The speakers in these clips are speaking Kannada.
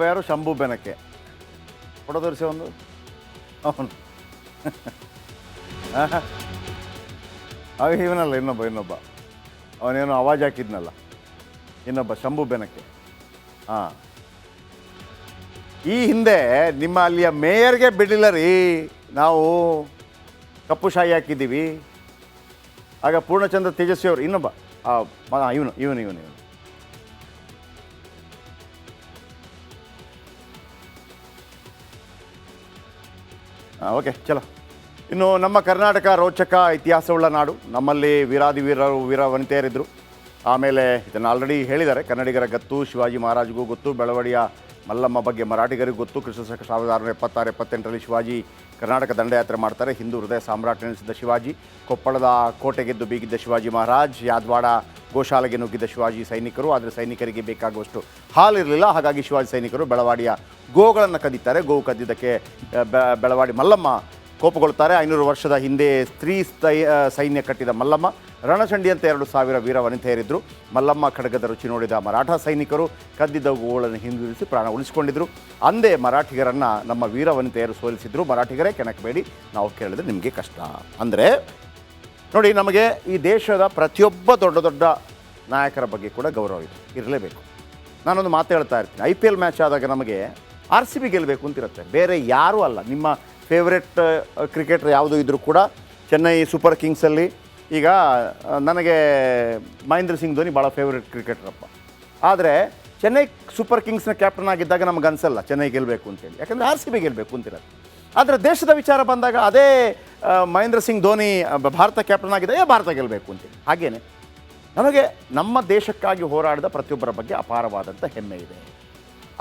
ಯಾರು ಶಂಭು ಬೆನಕೆ ಫೋಟೋ ತೋರಿಸಿ ಒಂದು ಅವನು ಇವನಲ್ಲ ಇನ್ನೊಬ್ಬ ಅವನೇನೋ ಆವಾಜ್ ಹಾಕಿದ್ನಲ್ಲ ಇನ್ನೊಬ್ಬ ಶಂಭು ಬೆನಕೆ. ಹಾಂ, ಈ ಹಿಂದೆ ನಿಮ್ಮ ಅಲ್ಲಿಯ ಮೇಯರ್ಗೆ ಬಿಡಲಿಲ್ಲ ರೀ, ನಾವು ಕಪ್ಪು ಶಾಯಿ ಹಾಕಿದ್ದೀವಿ. ಆಗ ಪೂರ್ಣಚಂದ್ರ ತೇಜಸ್ವಿ ಅವರು ಇನ್ನೊಬ್ಬ ಇವನು ಓಕೆ ಚಲೋ. ಇನ್ನು ನಮ್ಮ ಕರ್ನಾಟಕ ರೋಚಕ ಇತಿಹಾಸವುಳ್ಳ ನಾಡು. ನಮ್ಮಲ್ಲಿ ವೀರ ವನಿತೆಯರಿದ್ದರು. ಆಮೇಲೆ ಇದನ್ನು ಆಲ್ರೆಡಿ ಹೇಳಿದ್ದಾರೆ, ಕನ್ನಡಿಗರ ಗೊತ್ತು, ಶಿವಾಜಿ ಮಹಾರಾಜ್ಗೂ ಗೊತ್ತು, ಬೆಳವಡಿಯ ಮಲ್ಲಮ್ಮ ಬಗ್ಗೆ ಮರಾಠಿಗರಿಗೂ ಗೊತ್ತು. ಕ್ರಿಸ್ತ 1676-78ರಲ್ಲಿ ಶಿವಾಜಿ ಕರ್ನಾಟಕ ದಂಡಯಾತ್ರೆ ಮಾಡ್ತಾರೆ. ಹಿಂದೂ ಹೃದಯ ಸಾಮ್ರಾಟ್ ಎನಿಸಿದ್ದ ಶಿವಾಜಿ, ಕೊಪ್ಪಳದ ಕೋಟೆಗೆದ್ದು ಬೀಗಿದ್ದ ಶಿವಾಜಿ ಮಹಾರಾಜ್, ಯಾದವಾಡ ಗೋಶಾಲೆಗೆ ನುಗ್ಗಿದ್ದ ಶಿವಾಜಿ ಸೈನಿಕರು. ಆದರೆ ಸೈನಿಕರಿಗೆ ಬೇಕಾಗುವಷ್ಟು ಹಾಲಿರಲಿಲ್ಲ, ಹಾಗಾಗಿ ಶಿವಾಜಿ ಸೈನಿಕರು ಬೆಳವಾಡಿಯ ಗೋಗಳನ್ನು ಕದೀತಾರೆ. ಗೋವು ಕದ್ದಿದ್ದಕ್ಕೆ ಬೆಳವಾಡಿ ಮಲ್ಲಮ್ಮ ಕೋಪಗೊಳ್ತಾರೆ. 500 ವರ್ಷದ ಹಿಂದೆ ಸ್ತ್ರೀ ಸೈನ್ಯ ಕಟ್ಟಿದ ಮಲ್ಲಮ್ಮ, ರಣಚಂಡಿಯಂತೆ 2000 ವೀರ ವನಿತೆಯರಿದ್ದರು. ಮಲ್ಲಮ್ಮ ಖಡ್ಗದ ರುಚಿ ನೋಡಿದ ಮರಾಠ ಸೈನಿಕರು ಕದ್ದಿದ್ದ ಗೋಗಳನ್ನು ಹಿಂದಿರಿಸಿ ಪ್ರಾಣ ಉಳಿಸಿಕೊಂಡಿದ್ದರು. ಅಂದೇ ಮರಾಠಿಗರನ್ನು ನಮ್ಮ ವೀರ ವನಿತೆಯರು ಸೋಲಿಸಿದ್ರು. ಮರಾಠಿಗರೇ ಕೆಣಕಬೇಡಿ, ನಾವು ಕೇಳಿದ್ರೆ ನಿಮಗೆ ಕಷ್ಟ. ಅಂದರೆ ನೋಡಿ, ನಮಗೆ ಈ ದೇಶದ ಪ್ರತಿಯೊಬ್ಬ ದೊಡ್ಡ ನಾಯಕರ ಬಗ್ಗೆ ಕೂಡ ಗೌರವ ಇರಲೇಬೇಕು. ನಾನೊಂದು ಮಾತು ಹೇಳ್ತಾ ಇರ್ತೀನಿ, IPL ಮ್ಯಾಚ್ ಆದಾಗ ನಮಗೆ RCB ಗೆಲ್ಲಬೇಕು ಅಂತಿರುತ್ತೆ, ಬೇರೆ ಯಾರೂ ಅಲ್ಲ. ನಿಮ್ಮ ಫೇವ್ರೆಟ್ ಕ್ರಿಕೆಟರ್ ಯಾವುದೂ ಇದ್ದರೂ ಕೂಡ, ಚೆನ್ನೈ ಸೂಪರ್ ಕಿಂಗ್ಸಲ್ಲಿ ಈಗ ನನಗೆ ಮಹೇಂದ್ರ ಸಿಂಗ್ ಧೋನಿ ಭಾಳ ಫೇವ್ರೆಟ್ ಕ್ರಿಕೆಟರಪ್ಪ. ಆದರೆ ಚೆನ್ನೈ ಸೂಪರ್ ಕಿಂಗ್ಸ್ನ ಕ್ಯಾಪ್ಟನ್ ಆಗಿದ್ದಾಗ ನಮ್ಗೆ ಅನಿಸಲ್ಲ ಚೆನ್ನೈ ಗೆಲ್ಲಬೇಕು ಅಂತೇಳಿ, ಯಾಕಂದರೆ RCB ಗೆಲ್ಲಬೇಕು ಅಂತಿರುತ್ತೆ. ಆದರೆ ದೇಶದ ವಿಚಾರ ಬಂದಾಗ ಅದೇ ಮಹೇಂದ್ರ ಸಿಂಗ್ ಧೋನಿ ಭಾರತ ಕ್ಯಾಪ್ಟನ್ ಆಗಿದ್ದಾಗ ಭಾರತ ಗೆಲ್ಲಬೇಕು ಅಂತೇಳಿ. ಹಾಗೆಯೇ ನಮಗೆ ನಮ್ಮ ದೇಶಕ್ಕಾಗಿ ಹೋರಾಡಿದ ಪ್ರತಿಯೊಬ್ಬರ ಬಗ್ಗೆ ಅಪಾರವಾದಂಥ ಹೆಮ್ಮೆ ಇದೆ.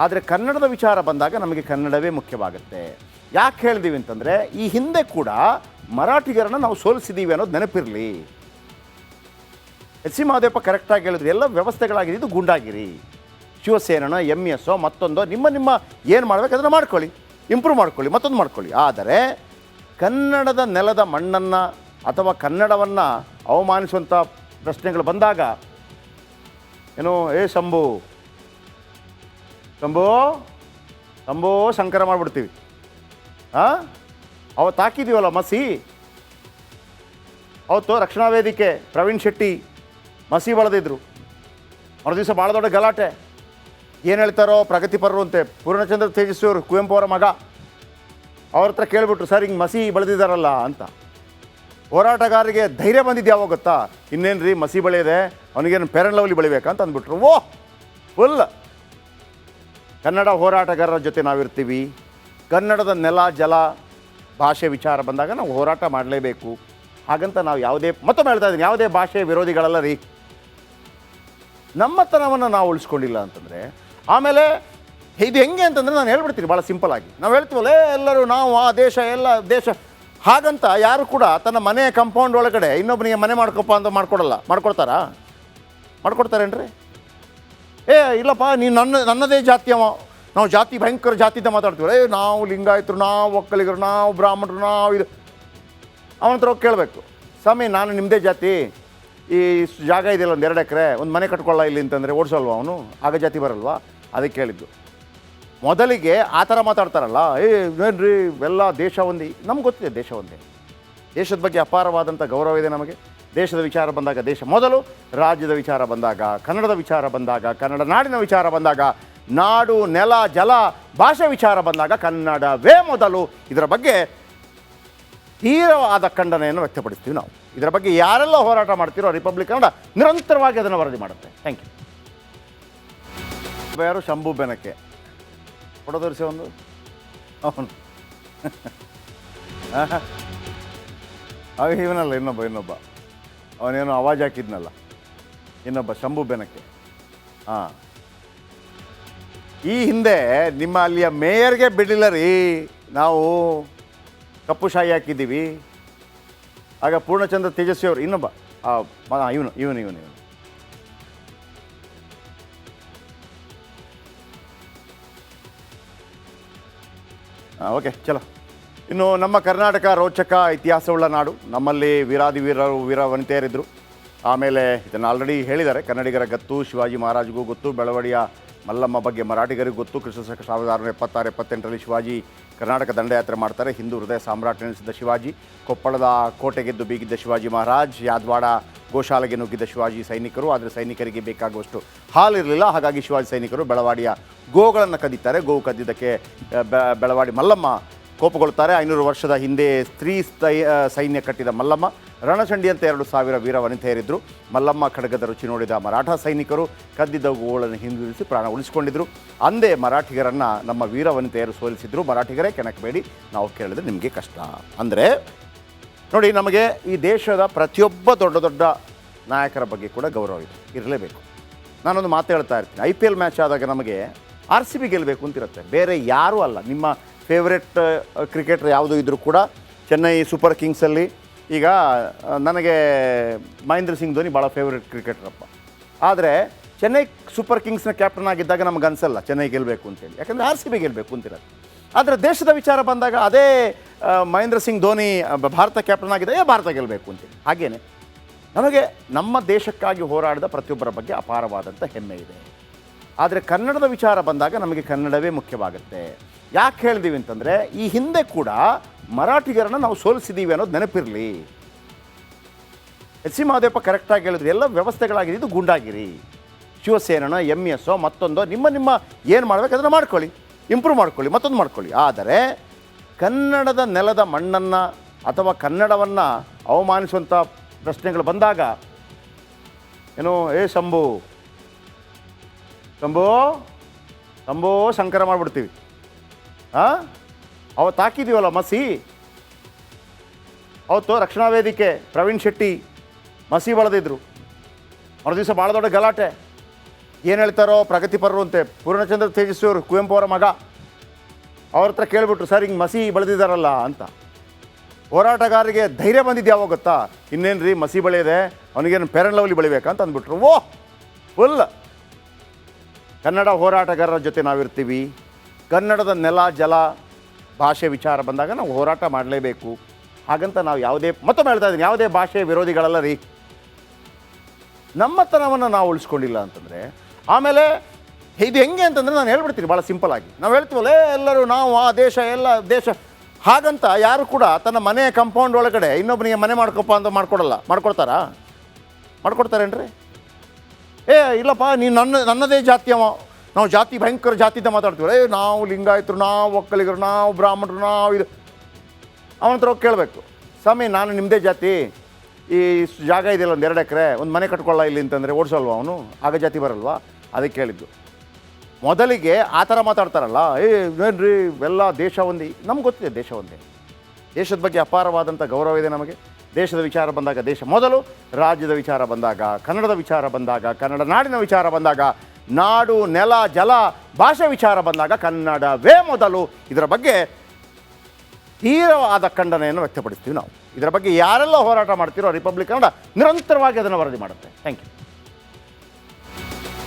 ಆದರೆ ಕನ್ನಡದ ವಿಚಾರ ಬಂದಾಗ ನಮಗೆ ಕನ್ನಡವೇ ಮುಖ್ಯವಾಗುತ್ತೆ. ಯಾಕೆ ಹೇಳಿದೀವಿ ಅಂತಂದರೆ, ಈ ಹಿಂದೆ ಕೂಡ ಮರಾಠಿಗರನ್ನು ನಾವು ಸೋಲಿಸಿದ್ದೀವಿ ಅನ್ನೋದು ನೆನಪಿರಲಿ. ಎಚ್ ಸಿ ಮಹದೇವಪ್ಪ ಕರೆಕ್ಟಾಗಿ ಹೇಳಿದ್ರು, ಎಲ್ಲ ವ್ಯವಸ್ಥೆಗಳಾಗಿದೆ, ಇದು ಗುಂಡಾಗಿರಿ. ಶಿವಸೇನನೋ MS ಮತ್ತೊಂದೋ ನಿಮ್ಮ ಏನು ಮಾಡಬೇಕು ಅದನ್ನು ಮಾಡ್ಕೊಳ್ಳಿ, ಇಂಪ್ರೂವ್ ಮಾಡ್ಕೊಳ್ಳಿ, ಮತ್ತೊಂದು ಮಾಡ್ಕೊಳ್ಳಿ. ಆದರೆ ಕನ್ನಡದ ನೆಲದ ಮಣ್ಣನ್ನು ಅಥವಾ ಕನ್ನಡವನ್ನು ಅವಮಾನಿಸುವಂಥ ಪ್ರಶ್ನೆಗಳು ಬಂದಾಗ ಏನೋ ಶಂಭು ಶಂಕರ ಮಾಡಿಬಿಡ್ತೀವಿ. ಅವತ್ತು ಹಾಕಿದ್ದೀವಲ್ಲ ಮಸಿ, ಅವತ್ತು ರಕ್ಷಣಾ ವೇದಿಕೆ ಪ್ರವೀಣ್ ಶೆಟ್ಟಿ ಮಸಿ ಬಳದಿದ್ರು. ಮರುದಿವಸ ಭಾಳ ದೊಡ್ಡ ಗಲಾಟೆ. ಏನು ಹೇಳ್ತಾರೋ ಪ್ರಗತಿಪರರು ಅಂತೆ, ಪೂರ್ಣಚಂದ್ರ ತೇಜಸ್ವಿ ಅವರು, ಕುವೆಂಪು ಅವರ ಮಗ, ಅವ್ರ ಹತ್ರ ಕೇಳಿಬಿಟ್ರು, ಸರ್ ಹಿಂಗೆ ಮಸಿ ಬೆಳೆದಿದ್ದಾರಲ್ಲ ಅಂತ. ಹೋರಾಟಗಾರರಿಗೆ ಧೈರ್ಯ ಬಂದಿದ್ದು ಯಾವಾಗ ಗೊತ್ತಾ, ಇನ್ನೇನು ರೀ ಮಸಿ ಬೆಳೆಯಿದೆ, ಅವನಿಗೇನು ಫೇರ್ ಲವ್ಲಿ ಬೆಳಿಬೇಕಂತ ಅಂದ್ಬಿಟ್ರು. ಫುಲ್ ಕನ್ನಡ ಹೋರಾಟಗಾರರ ಜೊತೆ ನಾವಿರ್ತೀವಿ. ಕನ್ನಡದ ನೆಲ ಜಲ ಭಾಷೆ ವಿಚಾರ ಬಂದಾಗ ನಾವು ಹೋರಾಟ ಮಾಡಲೇಬೇಕು. ಹಾಗಂತ ನಾವು ಮತ್ತೊಮ್ಮೆ ಹೇಳ್ತಾ ಇದ್ದೀನಿ, ಯಾವುದೇ ಭಾಷೆ ವಿರೋಧಿಗಳಲ್ಲ ರೀ. ನಮ್ಮತನವನ್ನು ನಾವು ಉಳಿಸ್ಕೊಂಡಿಲ್ಲ ಅಂತಂದರೆ ಆಮೇಲೆ ಇದು ಹೆಂಗೆ ಅಂತಂದರೆ, ನಾನು ಹೇಳ್ಬಿಡ್ತೀನಿ ಭಾಳ ಸಿಂಪಲ್ ಆಗಿ. ನಾವು ಹೇಳ್ತೀವಲ್ಲ ಎಲ್ಲರೂ ನಾವು ಆ ದೇಶ ಎಲ್ಲ ದೇಶ, ಹಾಗಂತ ಯಾರು ಕೂಡ ತನ್ನ ಮನೆ ಕಂಪೌಂಡ್ ಒಳಗಡೆ ಇನ್ನೊಬ್ಬನಿಗೆ ಮನೆ ಮಾಡ್ಕೊಪ್ಪ ಅಂತ ಮಾಡ್ಕೊಡ್ತಾರೇನ್ರಿ? ಇಲ್ಲಪ್ಪ ನೀನು ನನ್ನದೇ ಜಾತಿಯವ, ನಾವು ಜಾತಿ ಭಯಂಕರ ಜಾತಿಯಿಂದ ಮಾತಾಡ್ತೀವಿ. ನಾವು ಲಿಂಗಾಯತರು, ನಾವು ಒಕ್ಕಲಿಗರು, ನಾವು ಬ್ರಾಹ್ಮಣರು, ನಾವು ಇದು. ಅವನ ಹತ್ರ ಹೋಗಿ ಕೇಳಬೇಕು, ಸ್ವಾಮಿ ನಾನು ನಿಮ್ಮದೇ ಜಾತಿ, ಈ ಜಾಗ ಇದೆಯಲ್ಲ ಒಂದು 2 ಎಕರೆ, ಒಂದು ಮನೆ ಕಟ್ಕೊಳ್ಳ ಇಲ್ಲಿ ಅಂತಂದರೆ ಓಡಿಸಲ್ವ ಅವನು? ಆಗ ಜಾತಿ ಬರಲ್ವಾ? ಅದಕ್ಕೆ ಕೇಳಿದ್ದು. ಮೊದಲಿಗೆ ಆ ಥರ ಮಾತಾಡ್ತಾರಲ್ಲ, ಏನ್ರಿ ಎಲ್ಲ ದೇಶ ಒಂದೇ. ನಮ್ಗೆ ಗೊತ್ತಿದೆ ದೇಶ ಒಂದೇ, ದೇಶದ ಬಗ್ಗೆ ಅಪಾರವಾದಂಥ ಗೌರವ ಇದೆ ನಮಗೆ. ದೇಶದ ವಿಚಾರ ಬಂದಾಗ ದೇಶ ಮೊದಲು, ರಾಜ್ಯದ ವಿಚಾರ ಬಂದಾಗ, ಕನ್ನಡದ ವಿಚಾರ ಬಂದಾಗ, ಕನ್ನಡ ನಾಡಿನ ವಿಚಾರ ಬಂದಾಗ, ನಾಡು ನೆಲ ಜಲ ಭಾಷೆ ವಿಚಾರ ಬಂದಾಗ ಕನ್ನಡವೇ ಮೊದಲು. ಇದರ ಬಗ್ಗೆ ತೀವ್ರವಾದ ಖಂಡನೆಯನ್ನು ವ್ಯಕ್ತಪಡಿಸ್ತೀವಿ ನಾವು. ಇದರ ಬಗ್ಗೆ ಯಾರೆಲ್ಲ ಹೋರಾಟ ಮಾಡ್ತೀರೋ ರಿಪಬ್ಲಿಕ್ ಕನ್ನಡ ನಿರಂತರವಾಗಿ ಅದನ್ನು ವರದಿ ಮಾಡುತ್ತೆ. Thank you. ಯಾರು ಶಂಭು ಬೆನಕೆ ಫೋಟೋ ತೋರಿಸಿ ಒಂದು ಅವನು ಇವನಲ್ಲ ಇನ್ನೊಬ್ಬ ಅವನೇನೋ ಆವಾಜ್ ಹಾಕಿದ್ನಲ್ಲ ಇನ್ನೊಬ್ಬ ಶಂಭು ಬೆನಕೆ. ಹಾಂ, ಈ ಹಿಂದೆ ನಿಮ್ಮ ಅಲ್ಲಿಯ ಮೇಯರ್ಗೆ ಬಿಡಲಿಲ್ಲ ರೀ, ನಾವು ಕಪ್ಪು ಶಾಯಿ ಹಾಕಿದ್ದೀವಿ. ಆಗ ಪೂರ್ಣಚಂದ್ರ ತೇಜಸ್ವಿ ಅವರು ಇನ್ನೊಬ್ಬ ಇವನು ಓಕೆ ಚಲೋ. ಇನ್ನು ನಮ್ಮ ಕರ್ನಾಟಕ ರೋಚಕ ಇತಿಹಾಸವುಳ್ಳ ನಾಡು. ನಮ್ಮಲ್ಲಿ ವೀರ ವನಿತೆಯರಿದ್ದರು. ಆಮೇಲೆ ಇದನ್ನು ಆಲ್ರೆಡಿ ಹೇಳಿದ್ದಾರೆ, ಕನ್ನಡಿಗರ ಗೊತ್ತು, ಶಿವಾಜಿ ಮಹಾರಾಜ್ಗೂ ಗೊತ್ತು, ಬೆಳವಡಿಯ ಮಲ್ಲಮ್ಮ ಬಗ್ಗೆ ಮರಾಠಿಗರಿಗೆ ಗೊತ್ತು. ಕ್ರಿಸ್ತ 1676-78ರಲ್ಲಿ ಶಿವಾಜಿ ಕರ್ನಾಟಕ ದಂಡಯಾತ್ರೆ ಮಾಡ್ತಾರೆ. ಹಿಂದೂ ಹೃದಯ ಸಾಮ್ರಾಟ್ ಎನಿಸಿದ್ದ ಶಿವಾಜಿ, ಕೊಪ್ಪಳದ ಕೋಟೆಗೆದ್ದು ಬೀಗಿದ್ದ ಶಿವಾಜಿ ಮಹಾರಾಜ್, ಯಾದವಾಡ ಗೋಶಾಲೆಗೆ ನುಗ್ಗಿದ್ದ ಶಿವಾಜಿ ಸೈನಿಕರು. ಆದರೆ ಸೈನಿಕರಿಗೆ ಬೇಕಾಗುವಷ್ಟು ಹಾಲಿರಲಿಲ್ಲ, ಹಾಗಾಗಿ ಶಿವಾಜಿ ಸೈನಿಕರು ಬೆಳವಾಡಿಯ ಗೋಗಳನ್ನು ಕದೀತಾರೆ. ಗೋವು ಕದ್ದಿದ್ದಕ್ಕೆ ಬೆಳವಾಡಿ ಮಲ್ಲಮ್ಮ ಕೋಪಗೊಳ್ತಾರೆ. 500 ವರ್ಷದ ಹಿಂದೆ ಸ್ತ್ರೀ ಸೈನ್ಯ ಕಟ್ಟಿದ ಮಲ್ಲಮ್ಮ ರಣಚಂಡಿಯಂತೆ 2,000 ವೀರ ವನಿತೆಯರಿದ್ದರು. ಮಲ್ಲಮ್ಮ ಖಡ್ಗದ ರುಚಿ ನೋಡಿದ ಮರಾಠ ಸೈನಿಕರು ಕದ್ದಿದ್ದ ಗೋಗಳನ್ನು ಹಿಂದಿರಿಸಿ ಪ್ರಾಣ ಉಳಿಸಿಕೊಂಡಿದ್ದರು. ಅಂದೇ ಮರಾಠಿಗರನ್ನು ನಮ್ಮ ವೀರ ವನಿತೆಯರು ಸೋಲಿಸಿದ್ರು. ಮರಾಠಿಗರೇ ಕೆಣಕಬೇಡಿ, ನಾವು ಕೇಳಿದ್ರೆ ನಿಮಗೆ ಕಷ್ಟ. ಅಂದರೆ ನೋಡಿ, ನಮಗೆ ಈ ದೇಶದ ಪ್ರತಿಯೊಬ್ಬ ದೊಡ್ಡ ದೊಡ್ಡ ನಾಯಕರ ಬಗ್ಗೆ ಕೂಡ ಗೌರವ ಇರಲೇಬೇಕು. ನಾನೊಂದು ಮಾತು ಹೇಳ್ತಾ ಇರ್ತೀನಿ, IPL ಮ್ಯಾಚ್ ಆದಾಗ ನಮಗೆ RCB ಗೆಲ್ಲಬೇಕು ಅಂತಿರುತ್ತೆ, ಬೇರೆ ಯಾರೂ ಅಲ್ಲ. ನಿಮ್ಮ ಫೇವ್ರೆಟ್ ಕ್ರಿಕೆಟರ್ ಯಾವುದೂ ಇದ್ದರೂ ಕೂಡ ಚೆನ್ನೈ ಸೂಪರ್ ಕಿಂಗ್ಸಲ್ಲಿ ಈಗ ನನಗೆ ಮಹೇಂದ್ರ ಸಿಂಗ್ ಧೋನಿ ಭಾಳ ಫೇವ್ರೆಟ್ ಕ್ರಿಕೆಟರಪ್ಪ. ಆದರೆ ಚೆನ್ನೈ ಸೂಪರ್ ಕಿಂಗ್ಸ್ನ ಕ್ಯಾಪ್ಟನ್ ಆಗಿದ್ದಾಗ ನಮ್ಗೆ ಅನಿಸಲ್ಲ ಚೆನ್ನೈ ಗೆಲ್ಲಬೇಕು ಅಂತೇಳಿ, ಯಾಕಂದರೆ RCB ಗೆಲ್ಲಬೇಕು ಅಂತಿರುತ್ತೆ. ಆದರೆ ದೇಶದ ವಿಚಾರ ಬಂದಾಗ ಅದೇ ಮಹೇಂದ್ರ ಸಿಂಗ್ ಧೋನಿ ಭಾರತ ಕ್ಯಾಪ್ಟನ್ ಆಗಿದ್ದಾಗ ಭಾರತ ಗೆಲ್ಲಬೇಕು ಅಂತೇಳಿ. ಹಾಗೆಯೇ ನಮಗೆ ನಮ್ಮ ದೇಶಕ್ಕಾಗಿ ಹೋರಾಡಿದ ಪ್ರತಿಯೊಬ್ಬರ ಬಗ್ಗೆ ಅಪಾರವಾದಂಥ ಹೆಮ್ಮೆ ಇದೆ. ಆದರೆ ಕನ್ನಡದ ವಿಚಾರ ಬಂದಾಗ ನಮಗೆ ಕನ್ನಡವೇ ಮುಖ್ಯವಾಗುತ್ತೆ. ಯಾಕೆ ಹೇಳಿದೀವಿ ಅಂತಂದರೆ, ಈ ಹಿಂದೆ ಕೂಡ ಮರಾಠಿಗರನ್ನು ನಾವು ಸೋಲಿಸಿದ್ದೀವಿ ಅನ್ನೋದು ನೆನಪಿರಲಿ. ಎಚ್ ಸಿ ಮಹದೇವಪ್ಪ ಕರೆಕ್ಟಾಗಿ ಹೇಳಿದ್ರು, ಎಲ್ಲ ವ್ಯವಸ್ಥೆಗಳಾಗಿದೆ, ಇದು ಗುಂಡಾಗಿರಿ. ಶಿವಸೇನನ MS ಮತ್ತೊಂದು ನಿಮ್ಮ ಏನು ಮಾಡಬೇಕು ಅದನ್ನು ಮಾಡ್ಕೊಳ್ಳಿ, ಇಂಪ್ರೂವ್ ಮಾಡ್ಕೊಳ್ಳಿ, ಮತ್ತೊಂದು ಮಾಡ್ಕೊಳ್ಳಿ. ಆದರೆ ಕನ್ನಡದ ನೆಲದ ಮಣ್ಣನ್ನು ಅಥವಾ ಕನ್ನಡವನ್ನು ಅವಮಾನಿಸುವಂಥ ಪ್ರಶ್ನೆಗಳು ಬಂದಾಗ ಏನೋ ಶಂಭು ಶಂಕರ ಮಾಡಿಬಿಡ್ತೀವಿ. ಅವತ್ತು ಹಾಕಿದ್ದೀವಲ್ಲ ಮಸಿ, ಅವತ್ತು ರಕ್ಷಣಾ ವೇದಿಕೆ ಪ್ರವೀಣ್ ಶೆಟ್ಟಿ ಮಸಿ ಬಳದಿದ್ರು. ಮರುದಿವಸ ಭಾಳ ದೊಡ್ಡ ಗಲಾಟೆ. ಏನು ಹೇಳ್ತಾರೋ ಪ್ರಗತಿಪರರು ಅಂತೆ, ಪೂರ್ಣಚಂದ್ರ ತೇಜಸ್ವಿ ಅವರು, ಕುವೆಂಪು ಅವರ ಮಗ, ಅವ್ರ ಹತ್ರ ಕೇಳಿಬಿಟ್ರು, ಸರ್ ಹಿಂಗೆ ಮಸಿ ಬೆಳೆದಿದ್ದಾರಲ್ಲ ಅಂತ. ಹೋರಾಟಗಾರರಿಗೆ ಧೈರ್ಯ ಬಂದಿದ್ದು ಯಾವಾಗ ಗೊತ್ತಾ, ಇನ್ನೇನು ರೀ ಮಸಿ ಬೆಳೆಯಿದೆ, ಅವನಿಗೇನು ಫೇರ್ ಲವ್ಲಿ ಬೆಳಿಬೇಕಂತ ಅಂದ್ಬಿಟ್ರು. ಫುಲ್ ಕನ್ನಡ ಹೋರಾಟಗಾರರ ಜೊತೆ ನಾವಿರ್ತೀವಿ. ಕನ್ನಡದ ನೆಲ ಜಲ ಭಾಷೆ ವಿಚಾರ ಬಂದಾಗ ನಾವು ಹೋರಾಟ ಮಾಡಲೇಬೇಕು. ಹಾಗಂತ ನಾವು ಮತ್ತೊಮ್ಮೆ ಹೇಳ್ತಾ ಇದ್ದೀನಿ, ಯಾವುದೇ ಭಾಷೆ ವಿರೋಧಿಗಳಲ್ಲ ರೀ. ನಮ್ಮತನವನ್ನು ನಾವು ಉಳಿಸ್ಕೊಂಡಿಲ್ಲ ಅಂತಂದರೆ ಆಮೇಲೆ ಇದು ಹೆಂಗೆ ಅಂತಂದರೆ ನಾನು ಹೇಳ್ಬಿಡ್ತೀನಿ ಭಾಳ ಸಿಂಪಲ್ ಆಗಿ. ನಾವು ಹೇಳ್ತೀವಲ್ಲ ಎಲ್ಲರೂ ನಾವು ಆ ದೇಶ ಎಲ್ಲ ದೇಶ, ಹಾಗಂತ ಯಾರು ಕೂಡ ತನ್ನ ಮನೆ ಕಂಪೌಂಡ್ ಒಳಗಡೆ ಇನ್ನೊಬ್ಬನಿಗೆ ಮನೆ ಮಾಡ್ಕೊಪ್ಪ ಅಂತ ಮಾಡ್ಕೊಡ್ತಾರೇನ್ರಿ? ಇಲ್ಲಪ್ಪ ನೀನು ನನ್ನದೇ ಜಾತಿಯವ, ನಾವು ಜಾತಿ ಭಯಂಕರ ಜಾತಿಯಿಂದ ಮಾತಾಡ್ತೀವಿ. ನಾವು ಲಿಂಗಾಯತರು, ನಾವು ಒಕ್ಕಲಿಗರು, ನಾವು ಬ್ರಾಹ್ಮಣರು, ನಾವು ಇದು. ಅವನ ಹತ್ರ ಹೋಗಿ ಕೇಳಬೇಕು, ಸ್ವಾಮಿ ನಾನು ನಿಮ್ಮದೇ ಜಾತಿ, ಈ ಜಾಗ ಇದೆಯಲ್ಲ ಒಂದು 2 ಎಕರೆ, ಒಂದು ಮನೆ ಕಟ್ಕೊಳ್ಳ ಇಲ್ಲಿ ಅಂತಂದರೆ ಓಡಿಸಲ್ವ ಅವನು? ಆಗ ಜಾತಿ ಬರಲ್ವಾ? ಅದಕ್ಕೆ ಕೇಳಿದ್ದು. ಮೊದಲಿಗೆ ಆ ಥರ ಮಾತಾಡ್ತಾರಲ್ಲ, ಏನ್ರಿ ಎಲ್ಲ ದೇಶ ಒಂದೇ. ನಮ್ಗೆ ಗೊತ್ತಿದೆ ದೇಶ ಒಂದೇ. ದೇಶದ ಬಗ್ಗೆ ಅಪಾರವಾದಂಥ ಗೌರವ ಇದೆ ನಮಗೆ. ದೇಶದ ವಿಚಾರ ಬಂದಾಗ ದೇಶ ಮೊದಲು, ರಾಜ್ಯದ ವಿಚಾರ ಬಂದಾಗ, ಕನ್ನಡದ ವಿಚಾರ ಬಂದಾಗ, ಕನ್ನಡ ನಾಡಿನ ವಿಚಾರ ಬಂದಾಗ, ನಾಡು ನೆಲ ಜಲ ಭಾಷೆ ವಿಚಾರ ಬಂದಾಗ ಕನ್ನಡವೇ ಮೊದಲು. ಇದರ ಬಗ್ಗೆ ತೀವ್ರವಾದ ಖಂಡನೆಯನ್ನು ವ್ಯಕ್ತಪಡಿಸ್ತೀವಿ ನಾವು. ಇದರ ಬಗ್ಗೆ ಯಾರೆಲ್ಲ ಹೋರಾಟ ಮಾಡ್ತೀರೋ ರಿಪಬ್ಲಿಕ್ ಕನ್ನಡ ನಿರಂತರವಾಗಿ ಅದನ್ನು ವರದಿ ಮಾಡುತ್ತೆ. Thank you.